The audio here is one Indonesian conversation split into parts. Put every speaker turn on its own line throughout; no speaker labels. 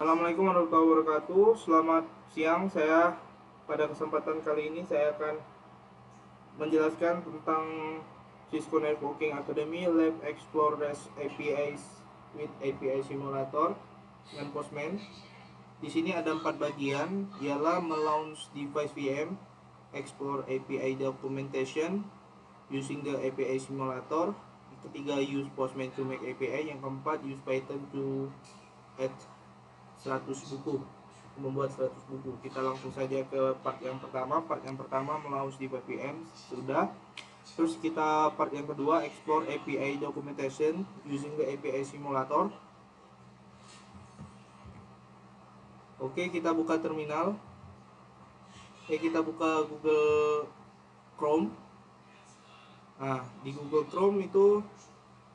Assalamualaikum warahmatullahi wabarakatuh. Selamat siang. Pada kesempatan kali ini saya akan menjelaskan tentang Cisco Networking Academy Lab Explore REST APIs with API Simulator dengan Postman. Di sini ada 4 bagian, ialah melaunch device VM, explore API documentation using the API Simulator. Ketiga, use Postman to make API. Yang keempat, use Python to add 100 buku, membuat 100 buku. Kita langsung saja ke part yang pertama. Part yang pertama melaunch di VM sudah. Terus kita part yang kedua, explore API documentation using the API simulator. Oke, kita buka terminal. Kita buka Google Chrome. Nah, di Google Chrome itu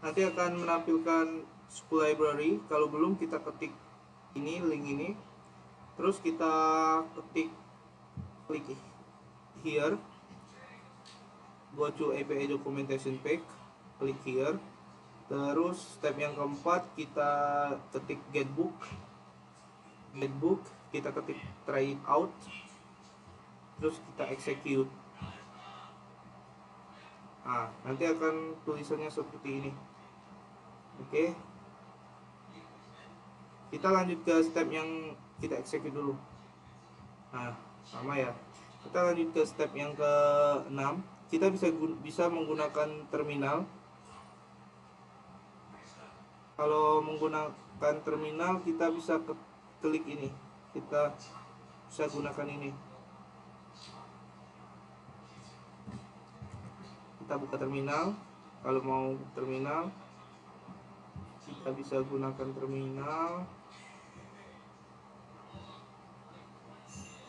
nanti akan menampilkan school library. Kalau belum, kita ketik ini, link ini, terus kita klik here, go to API documentation page, klik here. Terus step yang keempat, kita ketik getbook, kita ketik try it out, terus kita execute. Nah, nanti akan tulisannya seperti ini. Oke, kita lanjut ke step yang kita execute dulu. Nah, sama ya. Kita lanjut ke step yang ke-6. Kita bisa menggunakan terminal. Kalau menggunakan terminal, kita bisa klik ini. Kita bisa gunakan ini. Kita buka terminal. Kalau mau terminal, kita bisa gunakan terminal.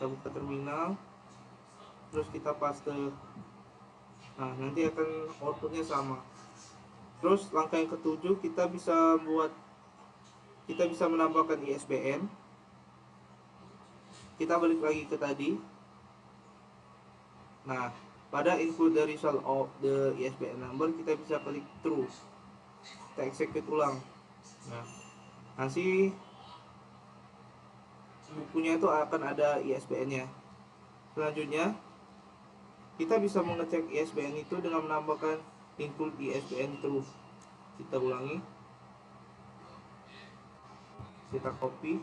Kita buka terminal, terus kita paste. Nah, nanti akan outputnya sama. Terus langkah yang ketujuh, kita bisa menambahkan ISBN. Kita balik lagi ke tadi. Nah, pada include the result of the ISBN number, kita bisa klik true. Kita execute ulang. Nah, nanti bukunya itu akan ada ISBN-nya. Selanjutnya, kita bisa mengecek ISBN itu dengan menambahkan include ISBN true. Kita ulangi, kita copy.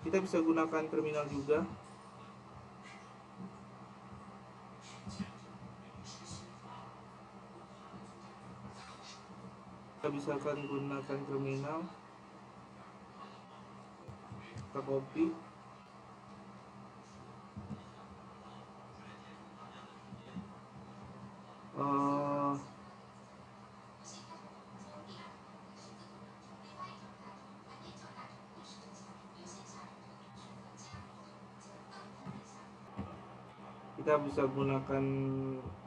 Kita bisa gunakan terminal juga. Kita bisa gunakan terminal. Kita copy. Kita bisa gunakan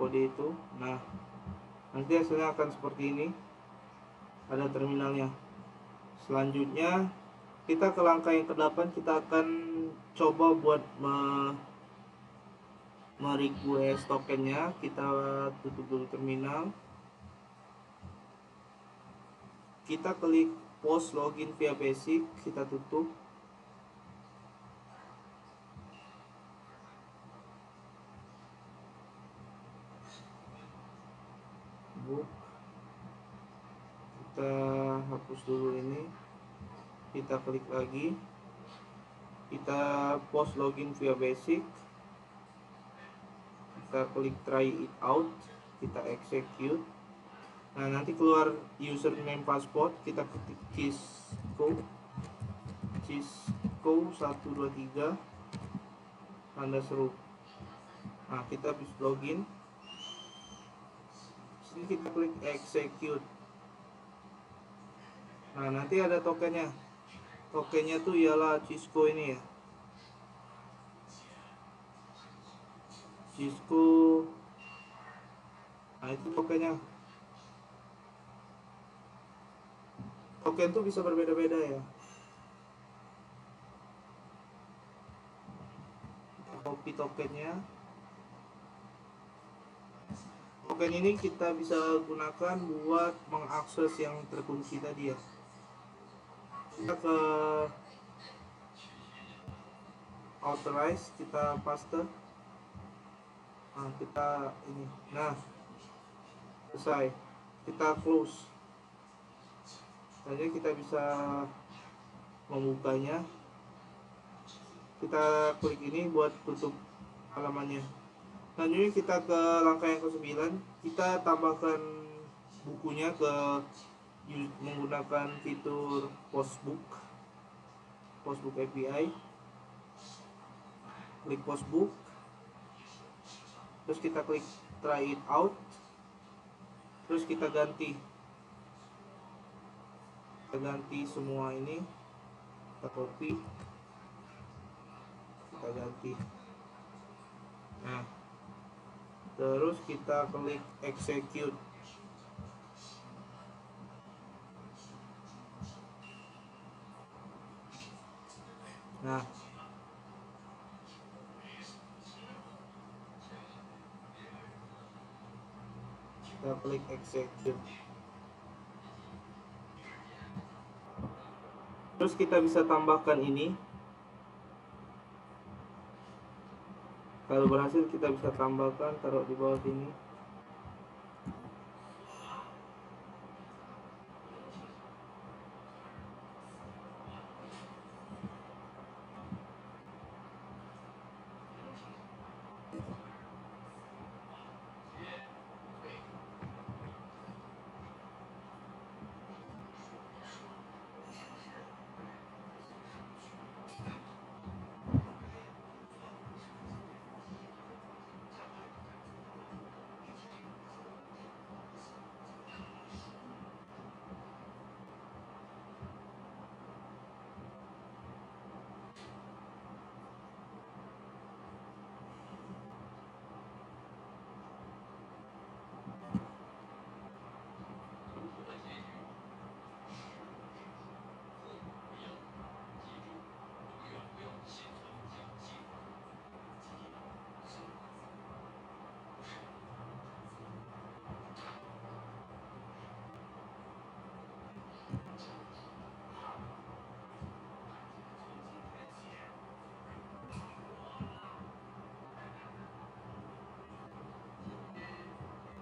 kode itu. Nah, nanti hasilnya akan seperti ini. Ada terminalnya. Selanjutnya, kita ke langkah yang ke-8. Kita akan coba buat merequest tokennya. Kita tutup dulu terminal. Kita klik post login via basic. Kita tutup. Kita hapus dulu ini. Kita klik lagi. Kita post login via basic. Kita klik try it out. Kita execute. Nah, nanti keluar username password. Kita ketik Cisco 123 tanda seru. Nah, kita bisa login. Sini kita klik execute. Nah, nanti ada tokennya. Tokennya tuh ialah Cisco ini ya. Cisco. Nah, itu tokennya. Token tuh bisa berbeda-beda ya. Copy tokennya. Token ini kita bisa gunakan buat mengakses yang terkunci tadi ya. Kita ke authorize, kita paste. Nah, kita ini. Nah, selesai. Kita close. Saja kita bisa membukanya. Kita klik ini buat tutup halamannya. Selanjutnya kita ke langkah yang ke-9. Kita tambahkan bukunya menggunakan fitur Postbook API. Klik Postbook, terus kita klik try it out, terus kita ganti semua ini, kita copy, kita ganti. Nah, terus kita klik execute. Nah, kita klik execute. Terus kita bisa tambahkan ini. Kalau berhasil kita bisa tambahkan, taruh di bawah sini.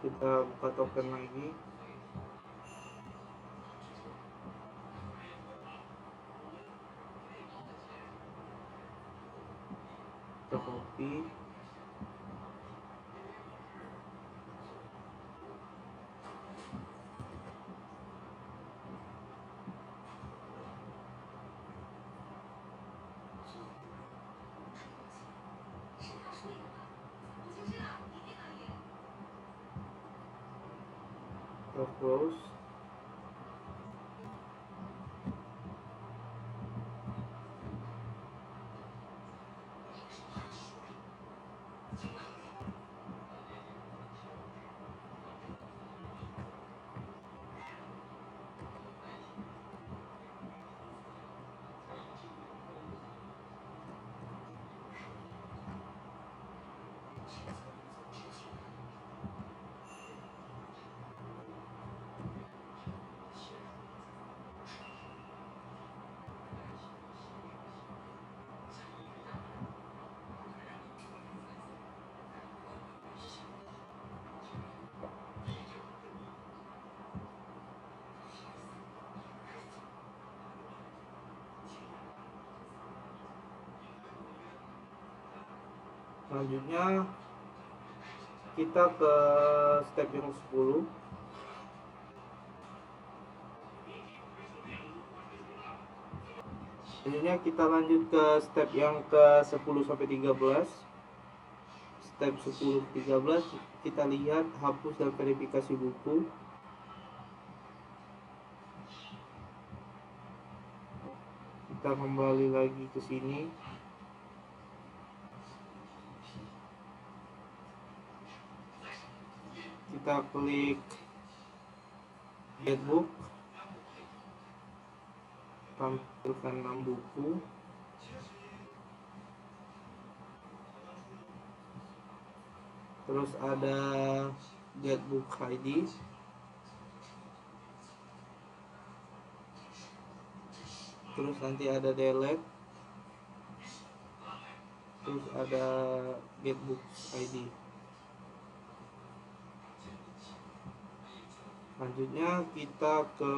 Kita buka token lagi. Kita copy. Kita close. Selanjutnya kita ke step yang 10. Selanjutnya kita lanjut ke step yang ke 10 sampai 13. Step 10 13 kita lihat hapus dan verifikasi buku. Kita kembali lagi ke sini. Kita klik get book, tampilkan 6 buku. Terus ada get book ID. Terus nanti ada delete. terus ada get books ID. Selanjutnya kita ke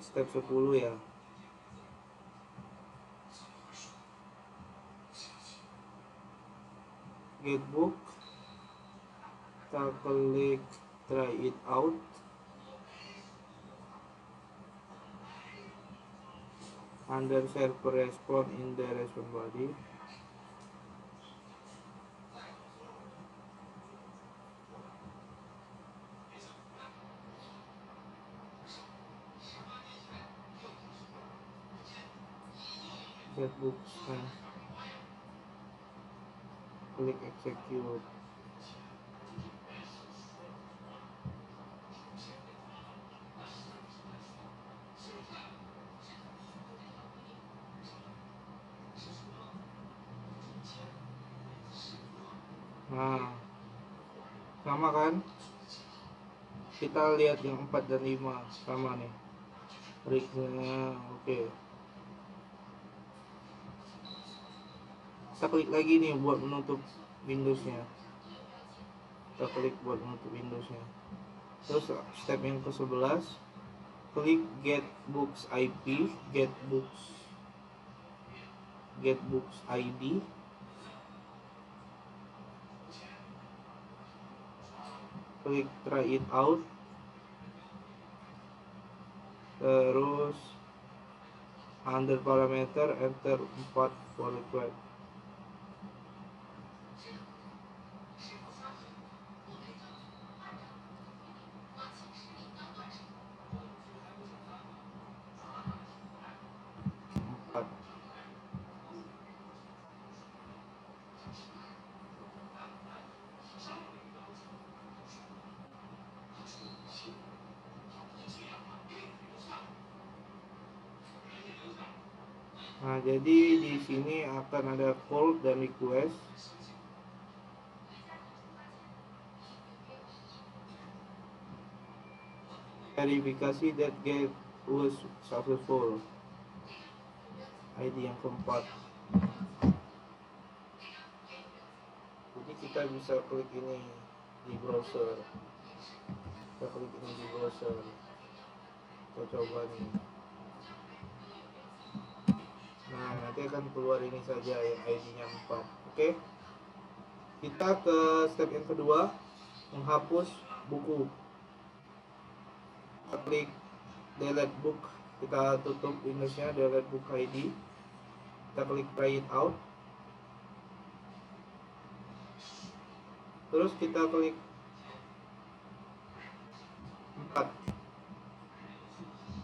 step 10 ya. Get book, kita klik try it out. Under server response in the response body. Get books and klik execute. Nah, sama kan? Kita lihat yang 4 dan 5 sama nih. Triknya oke. Kita klik lagi nih buat menutup Windowsnya. Kita klik buat menutup Windowsnya. Terus step yang ke-11, klik get books IP, get books ID. Klik try it out. Terus under parameter enter 4 for request. Nah, jadi di sini akan ada call dan request. Verifikasi that get was successful. ID yang keempat. Jadi kita bisa klik ini di browser. Kita klik ini di browser. Kita coba nih. Nah, nanti akan keluar ini saja yang ID-nya 4. Oke. Kita ke step yang kedua, menghapus buku. Kita klik delete book. Kita tutup Windowsnya, delete book ID. Kita klik try it out. Terus kita klik 4.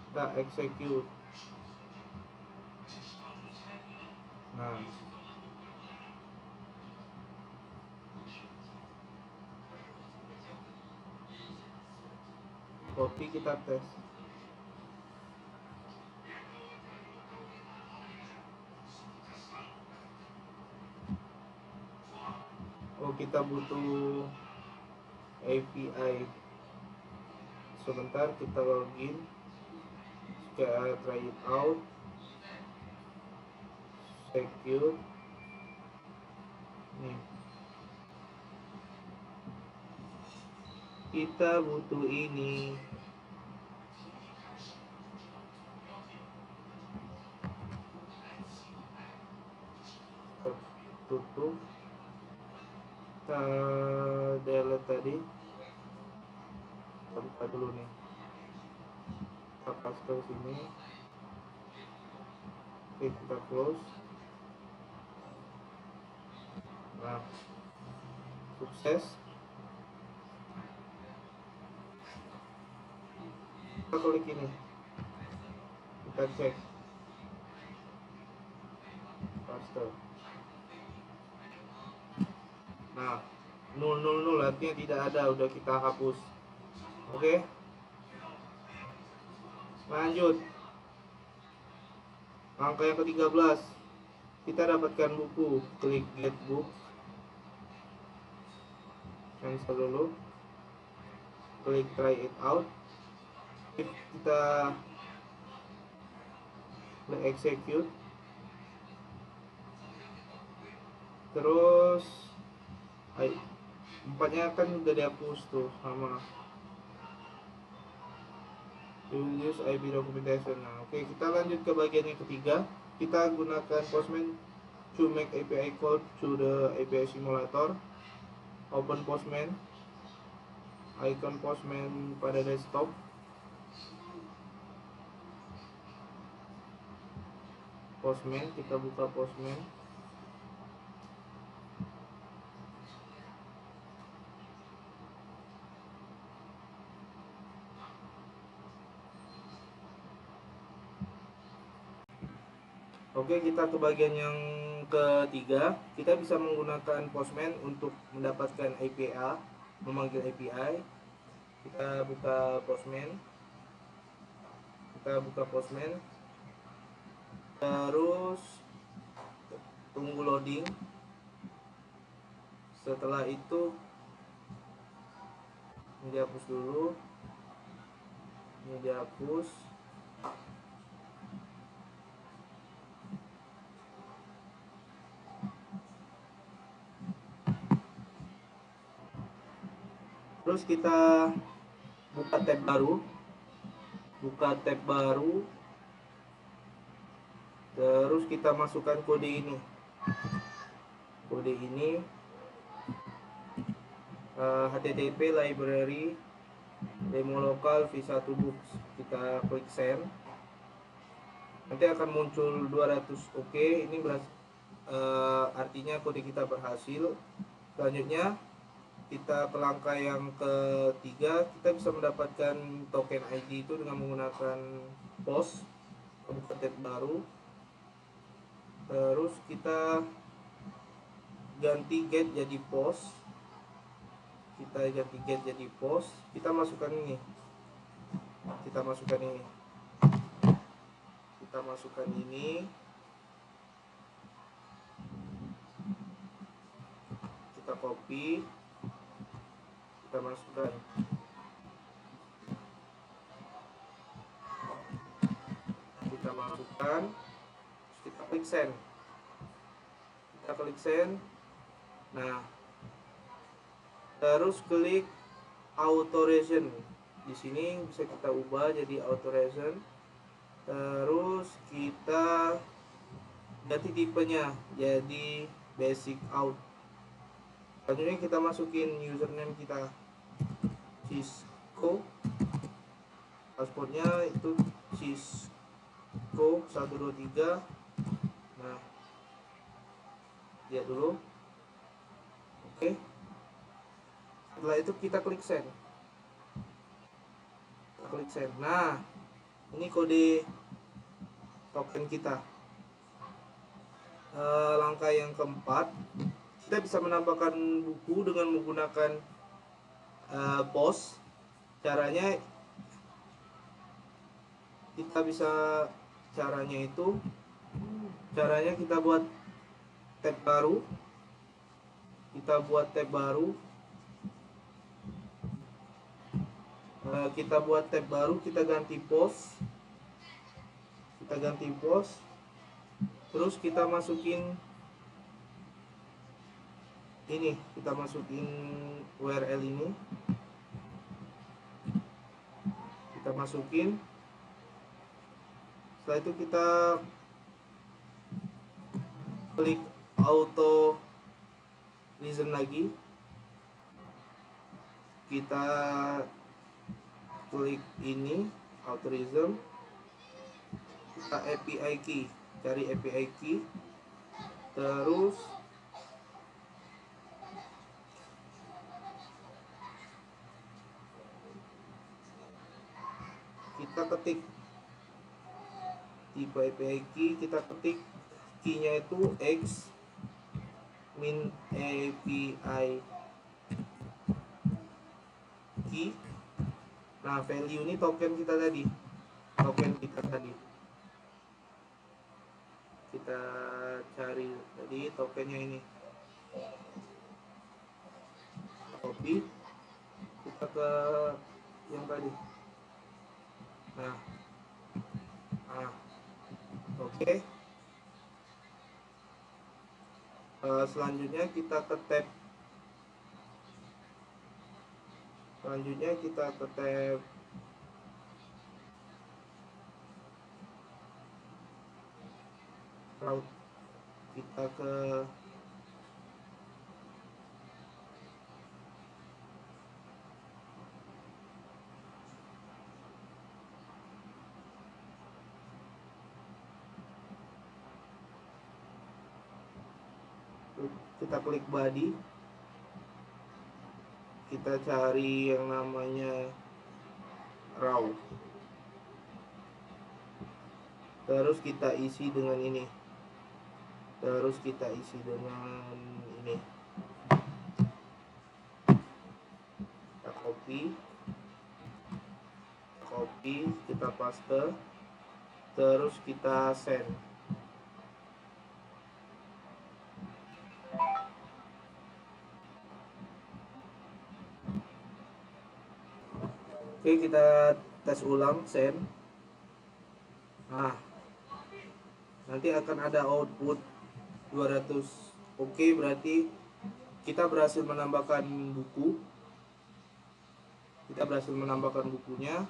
Kita execute. Nah, copy, kita tes. Oh, kita butuh API. Sebentar, kita login. Kita try it out. Secure. Nih. Kita butuh ini. Tutup. Kita delete tadi. Kita buka dulu nih. Kita paste ke sini. Oke, kita close. Nah, sukses. Kita klik ini, kita cek paste. Nah, 000 artinya tidak ada, udah kita hapus. Oke, lanjut langkah yang ke-13. Kita dapatkan buku, klik get book, cancel dulu, klik try it out. Kita klik execute. Terus empatnya kan udah dihapus tuh sama use IP documentation. Nah, oke, kita lanjut ke bagian yang ketiga. Kita gunakan Postman to make API call to the API simulator. Open Postman, icon Postman pada desktop. Postman, kita buka Postman. Oke, kita ke bagian yang ketiga. Kita bisa menggunakan Postman untuk mendapatkan API, memanggil API. Kita buka Postman. Terus tunggu loading. Setelah itu ini dihapus dulu. Ini dihapus. Terus kita buka tab baru. Terus kita masukkan kode ini. HTTP library demo lokal v1 books. Kita klik send. Nanti akan muncul 200 oke. Ini artinya kode kita berhasil. Selanjutnya kita ke langkah yang ketiga. Kita bisa mendapatkan token ID itu dengan menggunakan post. Buka tab baru. Terus kita ganti get jadi post. Kita masukkan ini. Kita copy, kita masukkan. Terus kita klik send. Nah, terus klik authorization. Di sini bisa kita ubah jadi authorization. Terus kita ganti tipenya jadi basic out. Selanjutnya kita masukin username kita Cisco. Passwordnya itu Cisco 123. Nah, lihat dulu. Oke. Setelah itu kita klik send. Nah, ini kode token kita. Langkah yang keempat, kita bisa menambahkan buku dengan menggunakan post. Caranya kita buat tab baru. Kita ganti post. Terus kita masukin ini, URL ini. Setelah itu kita klik auto listen lagi. Kita klik ini authorization. Kita cari API key. Terus kita ketik tipe API key. Kita ketik key-nya itu X min API key. Nah, value ini token kita tadi. Kita cari tadi tokennya ini. Copy. Kita ke yang tadi. Nah. Oke. Selanjutnya kita ke tab route. Kita ke klik body, kita cari yang namanya raw, terus kita isi dengan ini, kita copy, kita paste, terus kita send. Oke, kita tes ulang, send. Nah, nanti akan ada output 200. Oke, berarti kita berhasil menambahkan buku. Bukunya.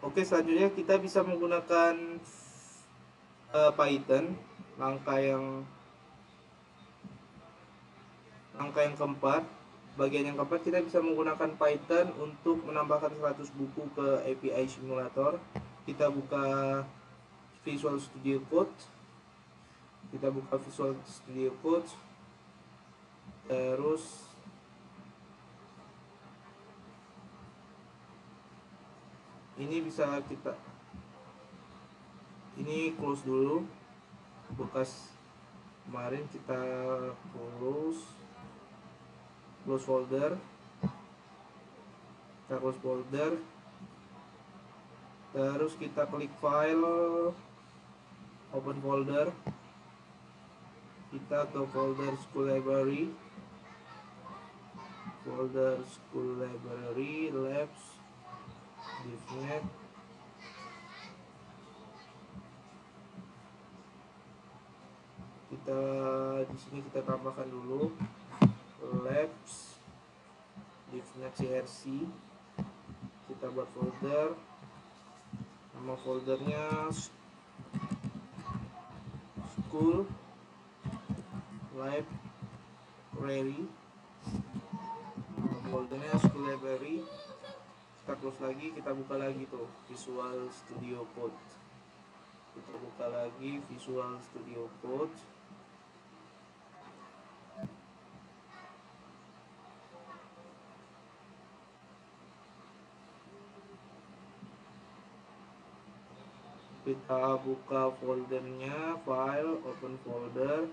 Oke, selanjutnya kita bisa menggunakan Python. Langkah yang keempat, bagian yang keempat, kita bisa menggunakan Python untuk menambahkan 100 buku ke API simulator. Kita buka Visual Studio Code. Terus ini bisa ini close dulu, bekas kemarin kita close folder, terus kita klik file, open folder, kita ke folder school library, labs, divnet. Di sini kita tambahkan dulu labs, divnet crc. Kita buat folder, nama foldernya school library. Foldernya school library. Kita close lagi, kita buka lagi tuh Visual Studio Code. Kita buka foldernya, file, open folder,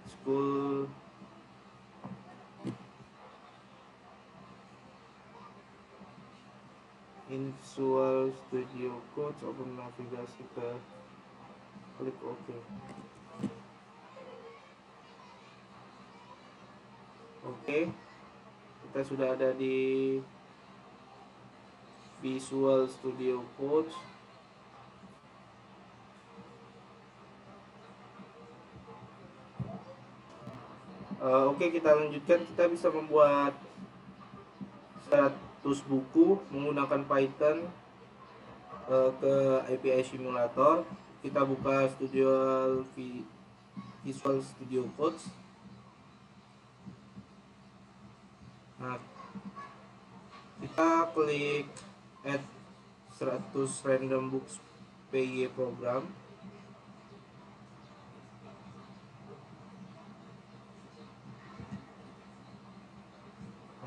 school in Visual Studio Code, open navigasi ke klik OK. Oke, kita sudah ada di Visual Studio Code. Oke, kita lanjutkan. Kita bisa membuat 100 buku menggunakan Python ke API simulator. Kita buka Visual Studio Code. Nah, kita klik add 100 random books PY program.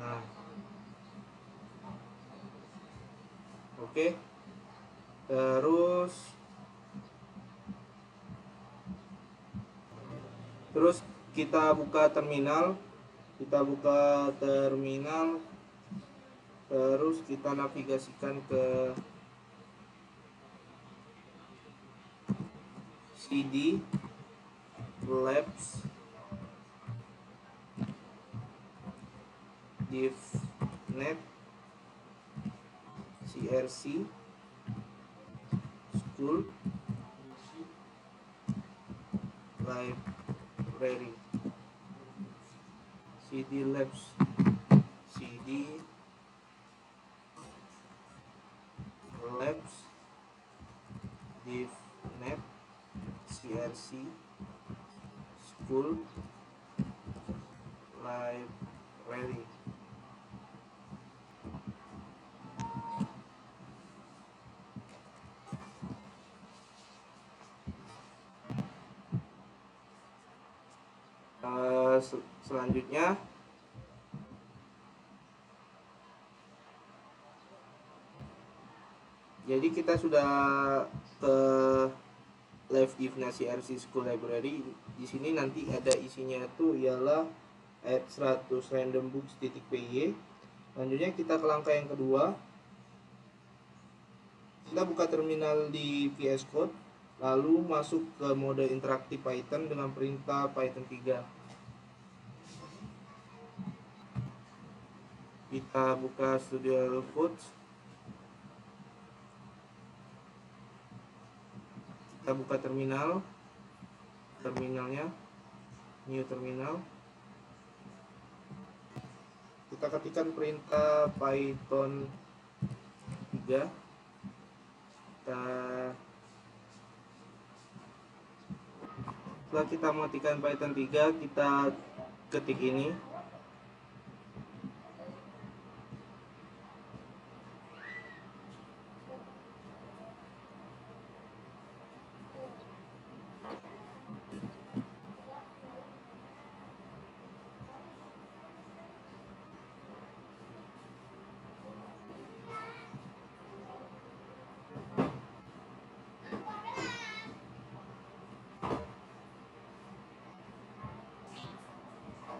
Nah, oke. Terus kita buka terminal. Terus kita navigasikan ke cd labs divnet CRC School Library, CD Labs, CD Labs, DivNet, CRC School Library. Selanjutnya jadi kita sudah ke live divnya CRC School Library. Di sini nanti ada isinya itu ialah ayat 100 random books.py. Selanjutnya kita ke langkah yang kedua. Kita buka terminal di VS Code, lalu masuk ke mode interaktif Python dengan perintah Python 3. Kita buka Studio Code. Kita buka terminalnya, new terminal. Kita ketikkan perintah Python 3. Setelah kita matikan Python 3, kita ketik ini.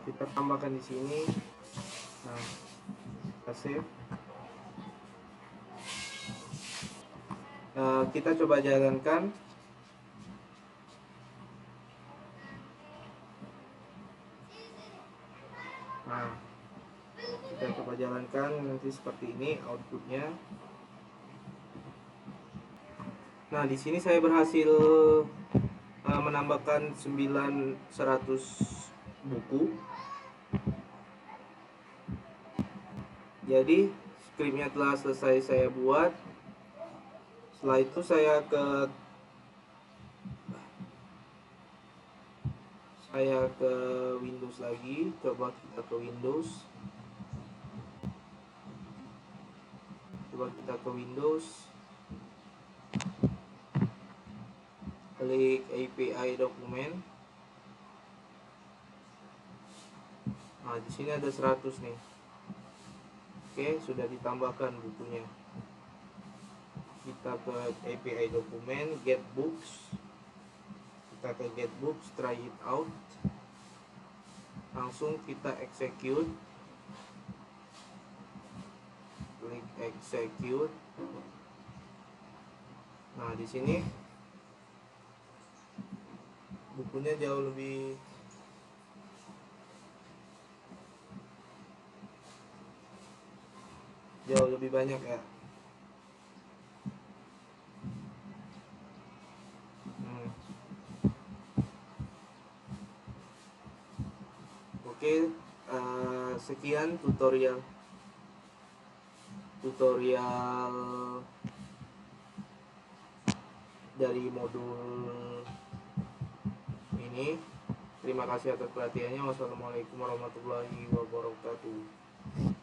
Kita tambahkan di sini. Nah, kita save. Kita coba jalankan. Nah, kita coba jalankan, nanti seperti ini outputnya. Nah, di sini saya berhasil menambahkan 900 buku. Jadi skripnya telah selesai saya buat. Setelah itu saya ke Windows lagi. Coba kita ke Windows. Klik API dokumen. Nah, di sini ada 100 nih. Oke, sudah ditambahkan bukunya. Kita ke API dokumen, get books. Kita ke get books, try it out. Langsung kita execute. Klik execute. Nah, di sini bukunya jauh lebih banyak ya. Oke, sekian tutorial dari modul ini. Terima kasih atas perhatiannya. Wassalamualaikum warahmatullahi wabarakatuh.